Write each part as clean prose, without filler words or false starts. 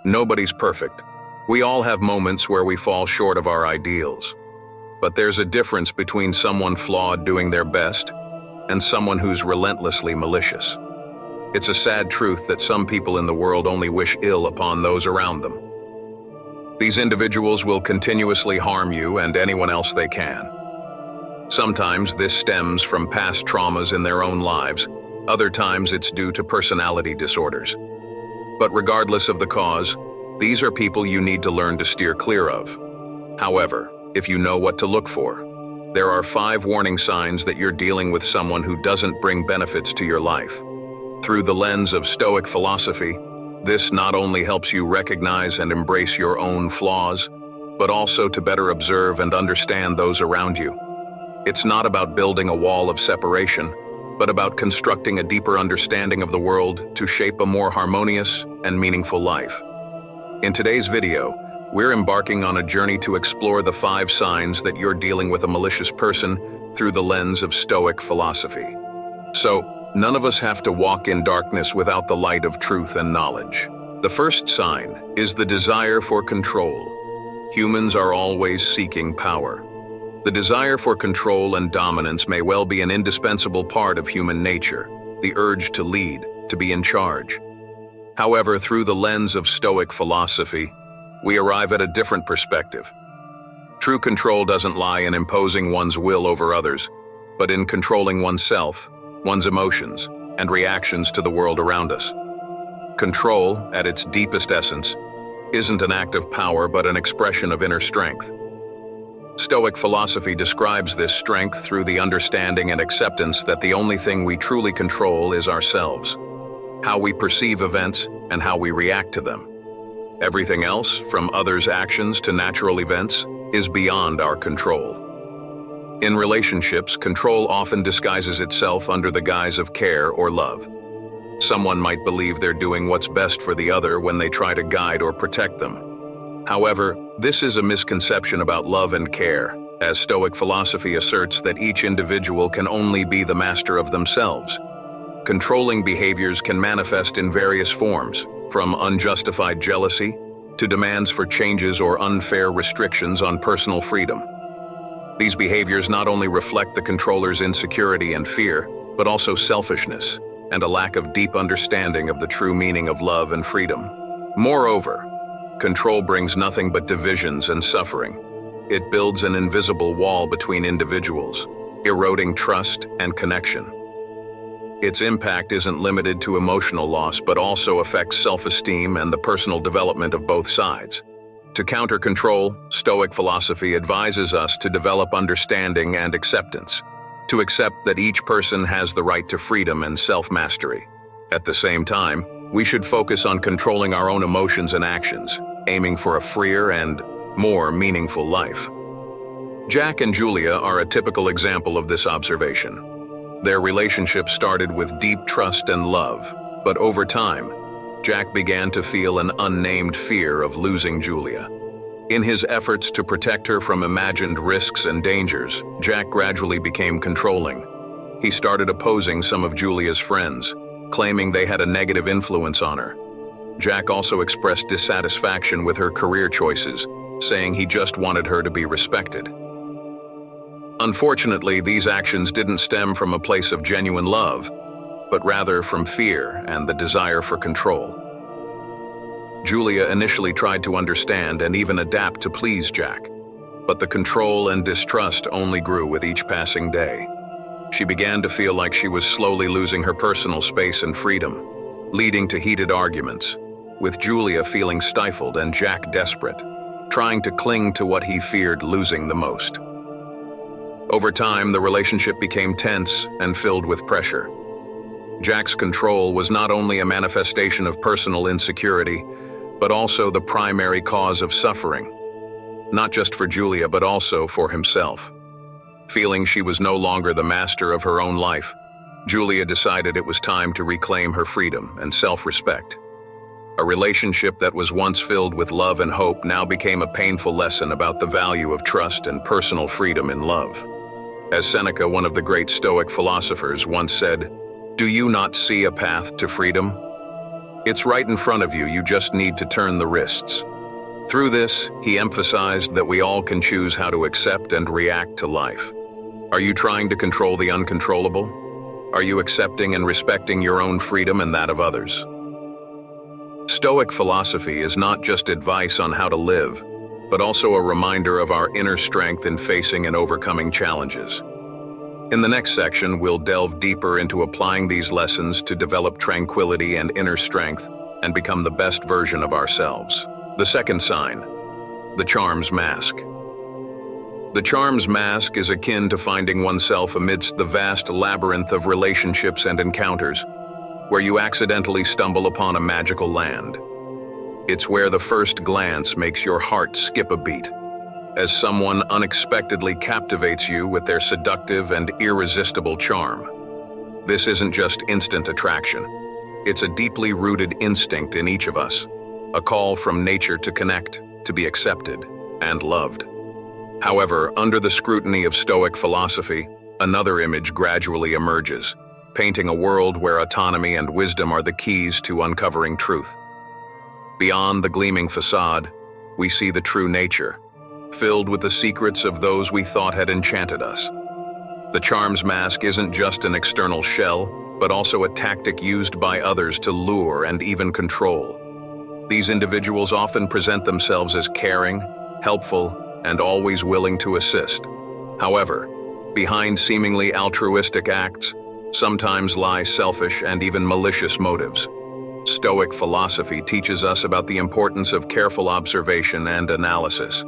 Nobody's perfect. We all have moments where we fall short of our ideals. But there's a difference between someone flawed doing their best and someone who's relentlessly malicious. It's a sad truth that some people in the world only wish ill upon those around them. These individuals will continuously harm you and anyone else they can. Sometimes this stems from past traumas in their own lives. Other times it's due to personality disorders. But regardless of the cause, these are people you need to learn to steer clear of. However, if you know what to look for, there are 5 warning signs that you're dealing with someone who doesn't bring benefits to your life. Through the lens of Stoic philosophy, this not only helps you recognize and embrace your own flaws, but also to better observe and understand those around you. It's not about building a wall of separation, but about constructing a deeper understanding of the world to shape a more harmonious and meaningful life. In today's video, we're embarking on a journey to explore the 5 signs that you're dealing with a malicious person through the lens of Stoic philosophy. So, none of us have to walk in darkness without the light of truth and knowledge. The first sign is the desire for control. Humans are always seeking power. The desire for control and dominance may well be an indispensable part of human nature, the urge to lead, to be in charge. However, through the lens of Stoic philosophy, we arrive at a different perspective. True control doesn't lie in imposing one's will over others, but in controlling oneself, one's emotions, and reactions to the world around us. Control, at its deepest essence, isn't an act of power but an expression of inner strength. Stoic philosophy describes this strength through the understanding and acceptance that the only thing we truly control is ourselves, how we perceive events and how we react to them. Everything else, from others' actions to natural events, is beyond our control. In relationships, control often disguises itself under the guise of care or love. Someone might believe they're doing what's best for the other when they try to guide or protect them. However, this is a misconception about love and care, as Stoic philosophy asserts that each individual can only be the master of themselves. Controlling behaviors can manifest in various forms, from unjustified jealousy to demands for changes or unfair restrictions on personal freedom. These behaviors not only reflect the controller's insecurity and fear, but also selfishness and a lack of deep understanding of the true meaning of love and freedom. Moreover, control brings nothing but divisions and suffering. It builds an invisible wall between individuals, eroding trust and connection. Its impact isn't limited to emotional loss but also affects self-esteem and the personal development of both sides. To counter control, Stoic philosophy advises us to develop understanding and acceptance, to accept that each person has the right to freedom and self-mastery. At the same time, we should focus on controlling our own emotions and actions, aiming for a freer and more meaningful life. Jack and Julia are a typical example of this observation. Their relationship started with deep trust and love, but over time, Jack began to feel an unnamed fear of losing Julia. In his efforts to protect her from imagined risks and dangers, Jack gradually became controlling. He started opposing some of Julia's friends, claiming they had a negative influence on her. Jack also expressed dissatisfaction with her career choices, saying he just wanted her to be respected. Unfortunately, these actions didn't stem from a place of genuine love, but rather from fear and the desire for control. Julia initially tried to understand and even adapt to please Jack, but the control and distrust only grew with each passing day. She began to feel like she was slowly losing her personal space and freedom, leading to heated arguments, with Julia feeling stifled and Jack desperate, trying to cling to what he feared losing the most. Over time, the relationship became tense and filled with pressure. Jack's control was not only a manifestation of personal insecurity, but also the primary cause of suffering, not just for Julia but also for himself. Feeling she was no longer the master of her own life, Julia decided it was time to reclaim her freedom and self-respect. A relationship that was once filled with love and hope now became a painful lesson about the value of trust and personal freedom in love. As Seneca, one of the great Stoic philosophers, once said, "Do you not see a path to freedom?" It's right in front of you, you just need to turn the wrists. Through this, he emphasized that we all can choose how to accept and react to life. Are you trying to control the uncontrollable? Are you accepting and respecting your own freedom and that of others? Stoic philosophy is not just advice on how to live, but also a reminder of our inner strength in facing and overcoming challenges. In the next section, we'll delve deeper into applying these lessons to develop tranquility and inner strength and become the best version of ourselves. The second sign, the charm's mask. The charm's mask is akin to finding oneself amidst the vast labyrinth of relationships and encounters, where you accidentally stumble upon a magical land. It's where the first glance makes your heart skip a beat, as someone unexpectedly captivates you with their seductive and irresistible charm. This isn't just instant attraction. It's a deeply rooted instinct in each of us, a call from nature to connect, to be accepted, and loved. However, under the scrutiny of Stoic philosophy, another image gradually emerges, painting a world where autonomy and wisdom are the keys to uncovering truth. Beyond the gleaming facade, we see the true nature, filled with the secrets of those we thought had enchanted us. The charm's mask isn't just an external shell, but also a tactic used by others to lure and even control. These individuals often present themselves as caring, helpful, and always willing to assist. However, behind seemingly altruistic acts, sometimes lie selfish and even malicious motives. Stoic philosophy teaches us about the importance of careful observation and analysis,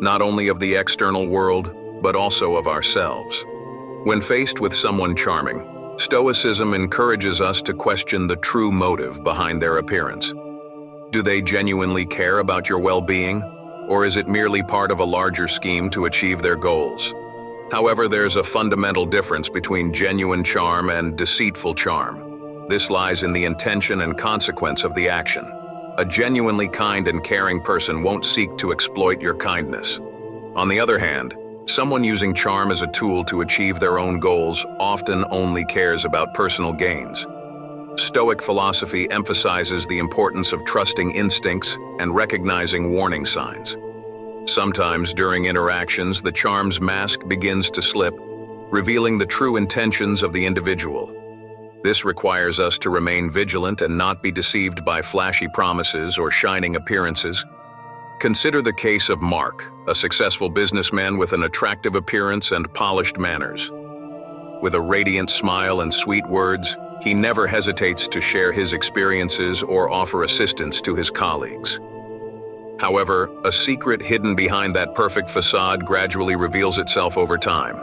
not only of the external world, but also of ourselves. When faced with someone charming, Stoicism encourages us to question the true motive behind their appearance. Do they genuinely care about your well-being, or is it merely part of a larger scheme to achieve their goals? However, there's a fundamental difference between genuine charm and deceitful charm. This lies in the intention and consequence of the action. A genuinely kind and caring person won't seek to exploit your kindness. On the other hand, someone using charm as a tool to achieve their own goals often only cares about personal gains. Stoic philosophy emphasizes the importance of trusting instincts and recognizing warning signs. Sometimes during interactions, the charm's mask begins to slip, revealing the true intentions of the individual. This requires us to remain vigilant and not be deceived by flashy promises or shining appearances. Consider the case of Mark, a successful businessman with an attractive appearance and polished manners. With a radiant smile and sweet words, he never hesitates to share his experiences or offer assistance to his colleagues. However, a secret hidden behind that perfect facade gradually reveals itself over time.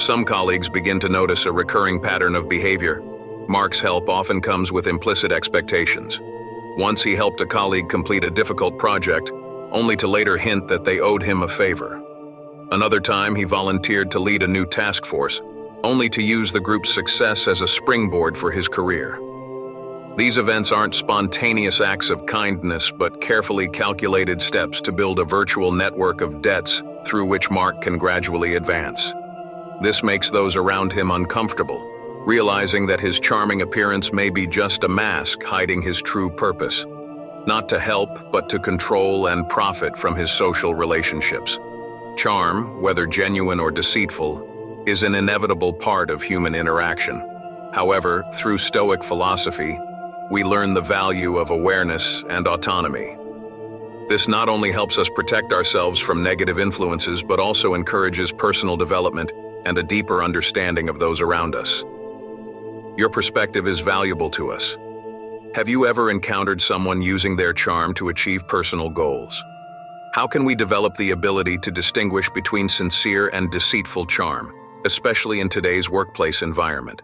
Some colleagues begin to notice a recurring pattern of behavior. Mark's help often comes with implicit expectations. Once he helped a colleague complete a difficult project, only to later hint that they owed him a favor. Another time, he volunteered to lead a new task force, only to use the group's success as a springboard for his career. These events aren't spontaneous acts of kindness, but carefully calculated steps to build a virtual network of debts through which Mark can gradually advance. This makes those around him uncomfortable, realizing that his charming appearance may be just a mask hiding his true purpose, not to help, but to control and profit from his social relationships. Charm, whether genuine or deceitful, is an inevitable part of human interaction. However, through Stoic philosophy, we learn the value of awareness and autonomy. This not only helps us protect ourselves from negative influences, but also encourages personal development and a deeper understanding of those around us. Your perspective is valuable to us. Have you ever encountered someone using their charm to achieve personal goals? How can we develop the ability to distinguish between sincere and deceitful charm, especially in today's workplace environment?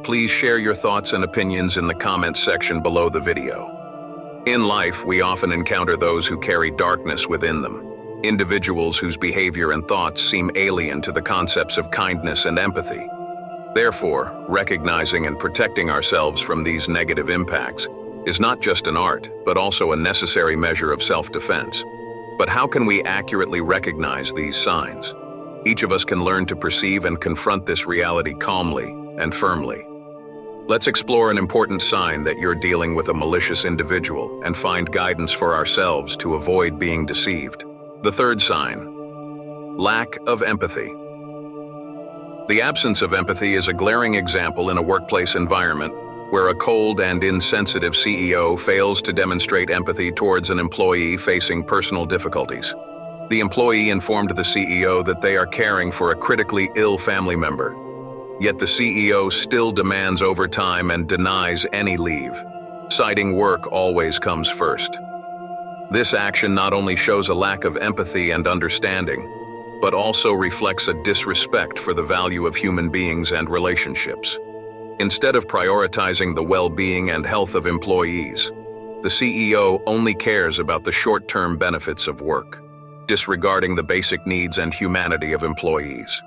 Please share your thoughts and opinions in the comments section below the video. In life, we often encounter those who carry darkness within them, individuals whose behavior and thoughts seem alien to the concepts of kindness and empathy. Therefore, recognizing and protecting ourselves from these negative impacts is not just an art, but also a necessary measure of self-defense. But how can we accurately recognize these signs? Each of us can learn to perceive and confront this reality calmly and firmly. Let's explore an important sign that you're dealing with a malicious individual and find guidance for ourselves to avoid being deceived. The third sign: lack of empathy. The absence of empathy is a glaring example in a workplace environment where a cold and insensitive CEO fails to demonstrate empathy towards an employee facing personal difficulties. The employee informed the CEO that they are caring for a critically ill family member, yet the CEO still demands overtime and denies any leave, citing work always comes first. This action not only shows a lack of empathy and understanding, but also reflects a disrespect for the value of human beings and relationships. Instead of prioritizing the well-being and health of employees, the CEO only cares about the short-term benefits of work, disregarding the basic needs and humanity of employees.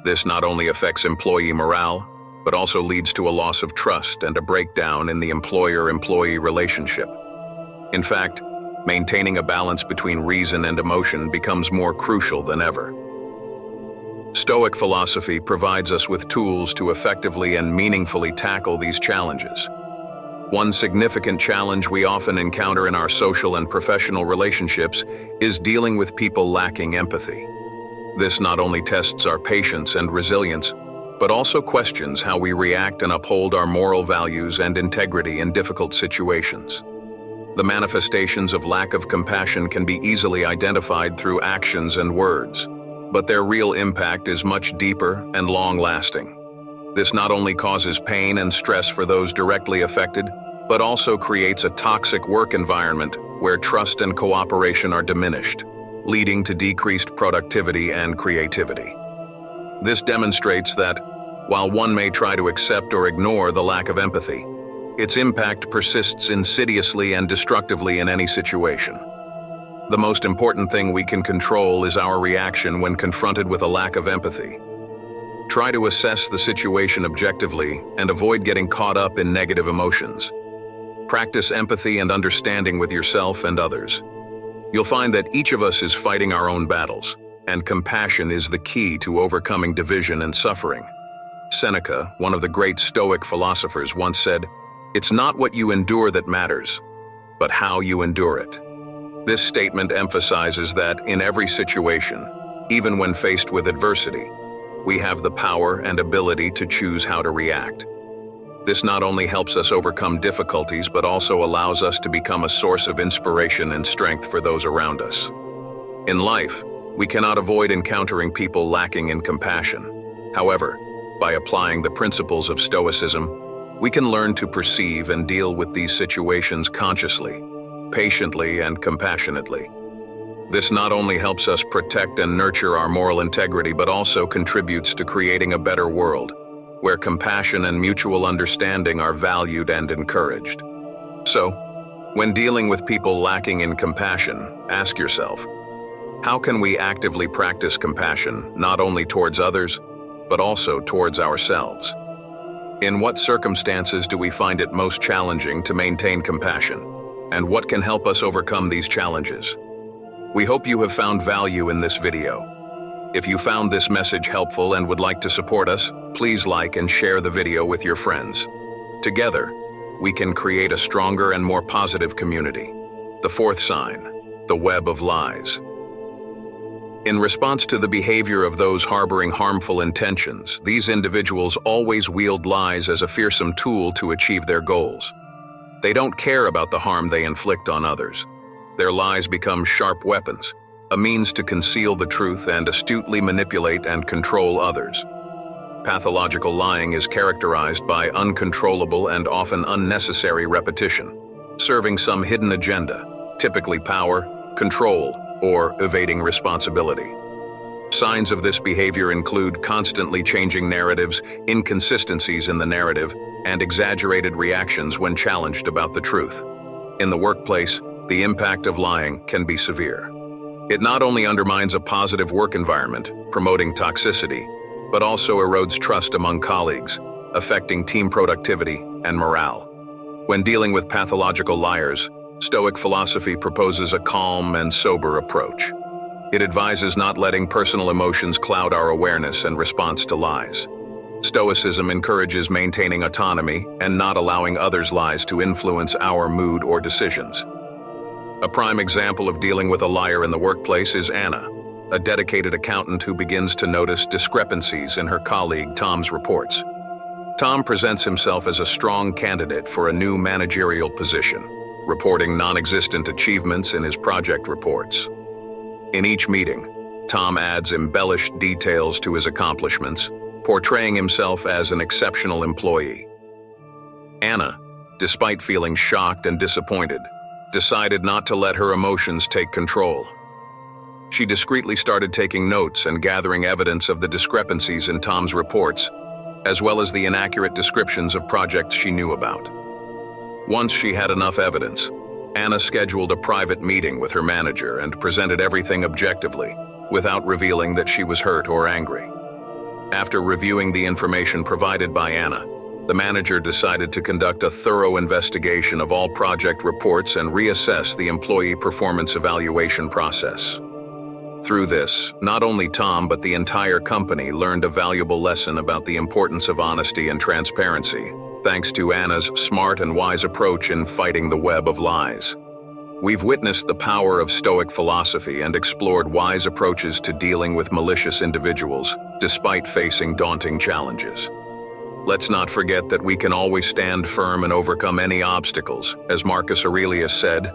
This not only affects employee morale, but also leads to a loss of trust and a breakdown in the employer-employee relationship. In fact, maintaining a balance between reason and emotion becomes more crucial than ever. Stoic philosophy provides us with tools to effectively and meaningfully tackle these challenges. One significant challenge we often encounter in our social and professional relationships is dealing with people lacking empathy. This not only tests our patience and resilience, but also questions how we react and uphold our moral values and integrity in difficult situations. The manifestations of lack of compassion can be easily identified through actions and words, but their real impact is much deeper and long-lasting. This not only causes pain and stress for those directly affected, but also creates a toxic work environment where trust and cooperation are diminished, leading to decreased productivity and creativity. This demonstrates that, while one may try to accept or ignore the lack of empathy, its impact persists insidiously and destructively in any situation. The most important thing we can control is our reaction when confronted with a lack of empathy. Try to assess the situation objectively and avoid getting caught up in negative emotions. Practice empathy and understanding with yourself and others. You'll find that each of us is fighting our own battles, and compassion is the key to overcoming division and suffering. Seneca, one of the great Stoic philosophers, once said, "It's not what you endure that matters, but how you endure it." This statement emphasizes that in every situation, even when faced with adversity, we have the power and ability to choose how to react. This not only helps us overcome difficulties, but also allows us to become a source of inspiration and strength for those around us. In life, we cannot avoid encountering people lacking in compassion. However, by applying the principles of Stoicism, we can learn to perceive and deal with these situations consciously, patiently, and compassionately. This not only helps us protect and nurture our moral integrity, but also contributes to creating a better world, where compassion and mutual understanding are valued and encouraged. So, when dealing with people lacking in compassion, ask yourself, how can we actively practice compassion not only towards others, but also towards ourselves? In what circumstances do we find it most challenging to maintain compassion? And what can help us overcome these challenges? We hope you have found value in this video. If you found this message helpful and would like to support us, please like and share the video with your friends. Together, we can create a stronger and more positive community. The fourth sign: the web of lies. In response to the behavior of those harboring harmful intentions, these individuals always wield lies as a fearsome tool to achieve their goals. They don't care about the harm they inflict on others. Their lies become sharp weapons, a means to conceal the truth and astutely manipulate and control others. Pathological lying is characterized by uncontrollable and often unnecessary repetition, serving some hidden agenda, typically power, control, or evading responsibility. Signs of this behavior include constantly changing narratives, inconsistencies in the narrative, and exaggerated reactions when challenged about the truth. In the workplace, the impact of lying can be severe. It not only undermines a positive work environment, promoting toxicity, but also erodes trust among colleagues, affecting team productivity and morale. When dealing with pathological liars, Stoic philosophy proposes a calm and sober approach. It advises not letting personal emotions cloud our awareness and response to lies. Stoicism encourages maintaining autonomy and not allowing others' lies to influence our mood or decisions. A prime example of dealing with a liar in the workplace is Anna, a dedicated accountant who begins to notice discrepancies in her colleague Tom's reports. Tom presents himself as a strong candidate for a new managerial position, reporting non-existent achievements in his project reports. In each meeting, Tom adds embellished details to his accomplishments, portraying himself as an exceptional employee. Anna, despite feeling shocked and disappointed, decided not to let her emotions take control. She discreetly started taking notes and gathering evidence of the discrepancies in Tom's reports, as well as the inaccurate descriptions of projects she knew about. Once she had enough evidence, Anna scheduled a private meeting with her manager and presented everything objectively, without revealing that she was hurt or angry. After reviewing the information provided by Anna, the manager decided to conduct a thorough investigation of all project reports and reassess the employee performance evaluation process. Through this, not only Tom but the entire company learned a valuable lesson about the importance of honesty and transparency, thanks to Anna's smart and wise approach in fighting the web of lies. We've witnessed the power of Stoic philosophy and explored wise approaches to dealing with malicious individuals, despite facing daunting challenges. Let's not forget that we can always stand firm and overcome any obstacles. As Marcus Aurelius said,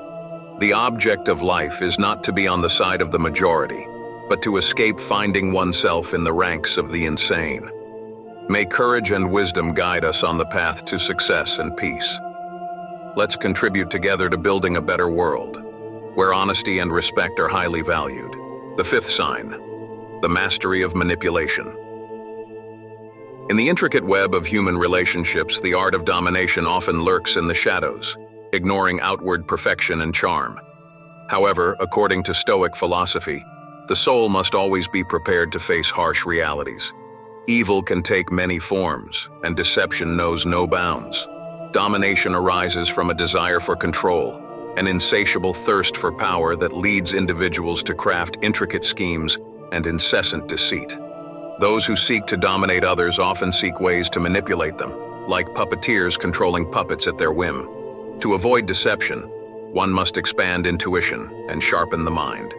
"The object of life is not to be on the side of the majority, but to escape finding oneself in the ranks of the insane." May courage and wisdom guide us on the path to success and peace. Let's contribute together to building a better world, where honesty and respect are highly valued. The fifth sign, the mastery of manipulation. In the intricate web of human relationships, the art of domination often lurks in the shadows, ignoring outward perfection and charm. However, according to Stoic philosophy, the soul must always be prepared to face harsh realities. Evil can take many forms, and deception knows no bounds. Domination arises from a desire for control, an insatiable thirst for power that leads individuals to craft intricate schemes and incessant deceit. Those who seek to dominate others often seek ways to manipulate them, like puppeteers controlling puppets at their whim. To avoid deception, one must expand intuition and sharpen the mind.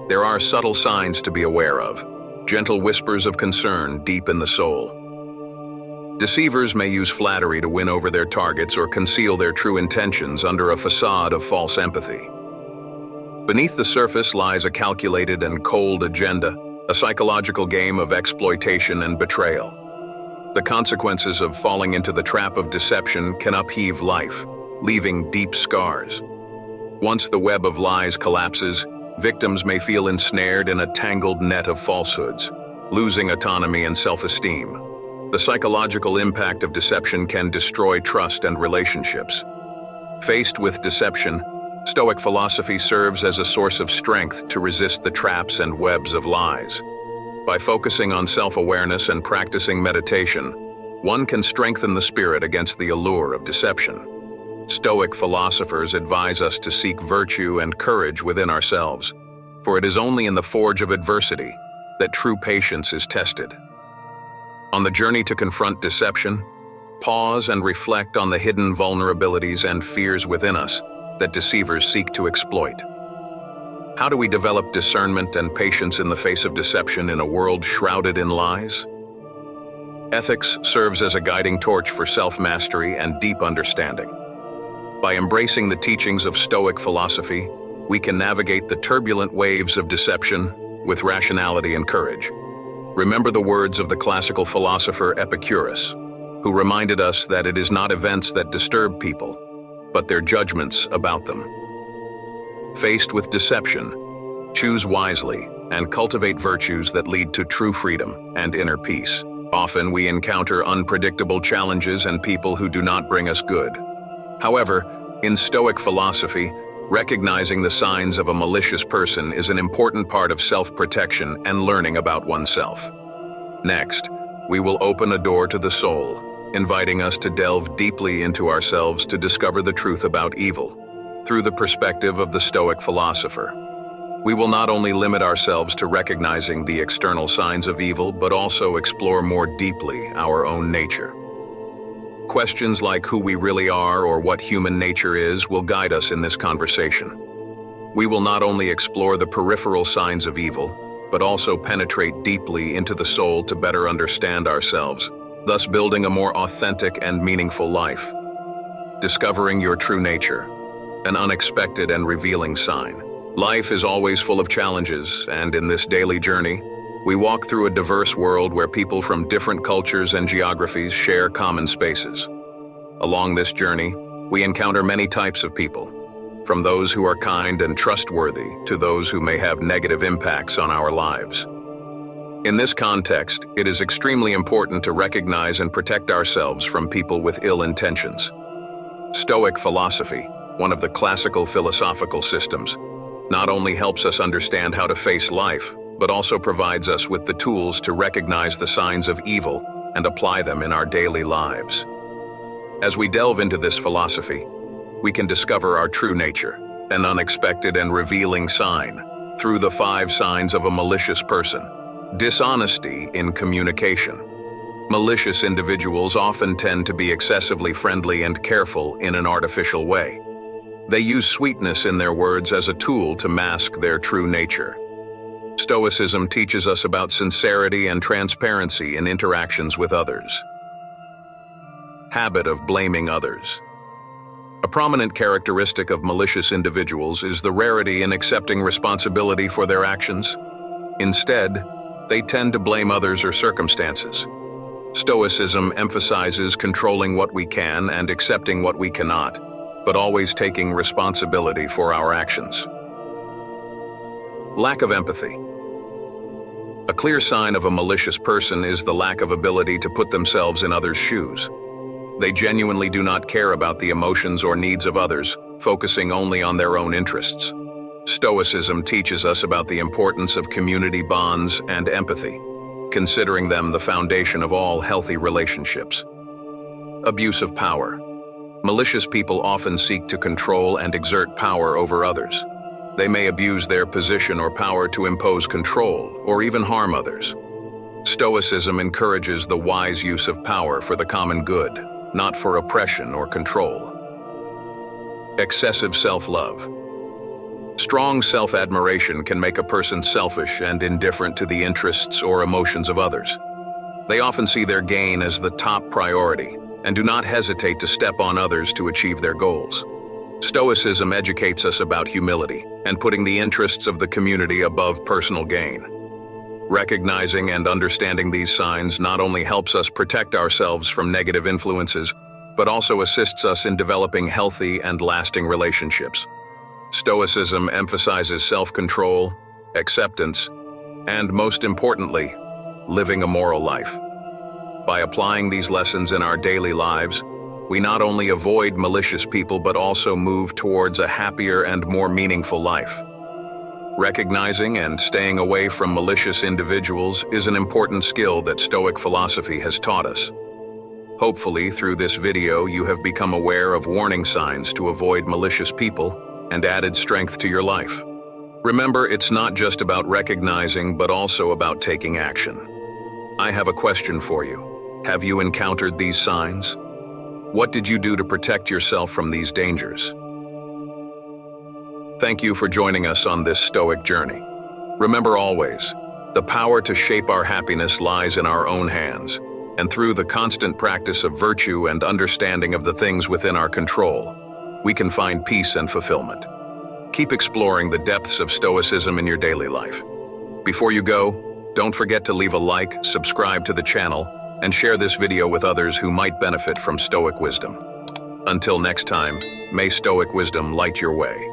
There are subtle signs to be aware of, gentle whispers of concern deep in the soul. Deceivers may use flattery to win over their targets or conceal their true intentions under a facade of false empathy. Beneath the surface lies a calculated and cold agenda, a psychological game of exploitation and betrayal. The consequences of falling into the trap of deception can upheave life, leaving deep scars. Once the web of lies collapses, victims may feel ensnared in a tangled net of falsehoods, losing autonomy and self-esteem. The psychological impact of deception can destroy trust and relationships. Faced with deception, Stoic philosophy serves as a source of strength to resist the traps and webs of lies. By focusing on self-awareness and practicing meditation, one can strengthen the spirit against the allure of deception. Stoic philosophers advise us to seek virtue and courage within ourselves, for it is only in the forge of adversity that true patience is tested. On the journey to confront deception, pause and reflect on the hidden vulnerabilities and fears within us that deceivers seek to exploit. How do we develop discernment and patience in the face of deception in a world shrouded in lies? Ethics serves as a guiding torch for self-mastery and deep understanding. By embracing the teachings of Stoic philosophy, we can navigate the turbulent waves of deception with rationality and courage. Remember the words of the classical philosopher Epicurus, who reminded us that it is not events that disturb people, but their judgments about them. Faced with deception, choose wisely and cultivate virtues that lead to true freedom and inner peace. Often we encounter unpredictable challenges and people who do not bring us good. However, in Stoic philosophy, recognizing the signs of a malicious person is an important part of self-protection and learning about oneself. Next, we will open a door to the soul, inviting us to delve deeply into ourselves to discover the truth about evil, through the perspective of the Stoic philosopher. We will not only limit ourselves to recognizing the external signs of evil, but also explore more deeply our own nature. Questions like who we really are or what human nature is will guide us in this conversation. We will not only explore the peripheral signs of evil, but also penetrate deeply into the soul to better understand ourselves, thus building a more authentic and meaningful life. Discovering your true nature, an unexpected and revealing sign. Life is always full of challenges, and in this daily journey, we walk through a diverse world where people from different cultures and geographies share common spaces. Along this journey, we encounter many types of people, from those who are kind and trustworthy to those who may have negative impacts on our lives. In this context, it is extremely important to recognize and protect ourselves from people with ill intentions. Stoic philosophy, one of the classical philosophical systems, not only helps us understand how to face life, but also provides us with the tools to recognize the signs of evil and apply them in our daily lives. As we delve into this philosophy, we can discover our true nature, an unexpected and revealing sign, through the 5 signs of a malicious person. Dishonesty in communication. Malicious individuals often tend to be excessively friendly and careful in an artificial way. They use sweetness in their words as a tool to mask their true nature. Stoicism teaches us about sincerity and transparency in interactions with others. Habit of blaming others. A prominent characteristic of malicious individuals is the rarity in accepting responsibility for their actions. Instead, they tend to blame others or circumstances. Stoicism emphasizes controlling what we can and accepting what we cannot, but always taking responsibility for our actions. Lack of empathy. A clear sign of a malicious person is the lack of ability to put themselves in others' shoes. They genuinely do not care about the emotions or needs of others, focusing only on their own interests. Stoicism teaches us about the importance of community bonds and empathy, considering them the foundation of all healthy relationships. Abuse of power. Malicious people often seek to control and exert power over others. They may abuse their position or power to impose control or even harm others. Stoicism encourages the wise use of power for the common good, not for oppression or control. Excessive self-love. Strong self-admiration can make a person selfish and indifferent to the interests or emotions of others. They often see their gain as the top priority and do not hesitate to step on others to achieve their goals. Stoicism educates us about humility and putting the interests of the community above personal gain. Recognizing and understanding these signs not only helps us protect ourselves from negative influences, but also assists us in developing healthy and lasting relationships. Stoicism emphasizes self-control, acceptance, and most importantly, living a moral life. By applying these lessons in our daily lives, we not only avoid malicious people but also move towards a happier and more meaningful life. Recognizing and staying away from malicious individuals is an important skill that Stoic philosophy has taught us. Hopefully, through this video, you have become aware of warning signs to avoid malicious people and added strength to your life. Remember, it's not just about recognizing, but also about taking action. I have a question for you. Have you encountered these signs? What did you do to protect yourself from these dangers? Thank you for joining us on this Stoic journey. Remember always, the power to shape our happiness lies in our own hands, and through the constant practice of virtue and understanding of the things within our control, we can find peace and fulfillment. Keep exploring the depths of Stoicism in your daily life. Before you go, don't forget to leave a like, subscribe to the channel, and share this video with others who might benefit from Stoic wisdom. Until next time, may Stoic wisdom light your way.